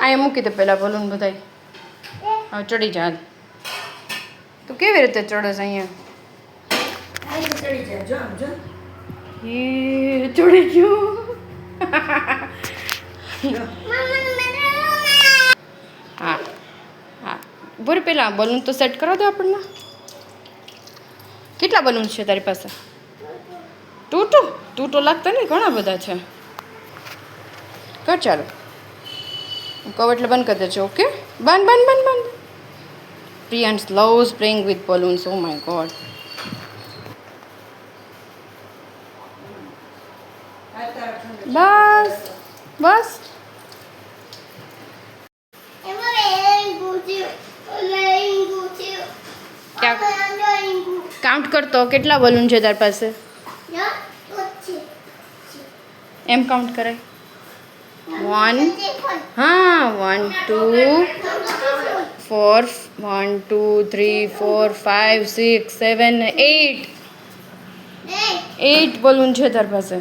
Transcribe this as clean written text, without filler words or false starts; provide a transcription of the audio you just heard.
અહીંયા મૂકી દે પહેલાં બલૂન બધાય. હવે ચડી જા. તું કેવી રીતે ચડે છે અહીંયા? ચડી જાય જો આમ જો. એ ચડી ગયો. હા હા બોરે પહેલાં બલૂન તો સેટ કરો દો આપણને. કેટલા બલૂન છે તારી પાસે? ટૂટો લાગતા નહીં, ઘણા બધા છે. કર ચાલો. કહો એટલે બંધ કરી દેજો. ઓકે બંધ. Priyans loves playing with balloons. Oh my god. Bus count કરતો કેટલા બલૂન છે તાર પાસે? એમ કાઉન્ટ કરાય. 1 હા 1 2 4 1 2 3 4 5 6 7 8 બલૂન છે તાર પાસે.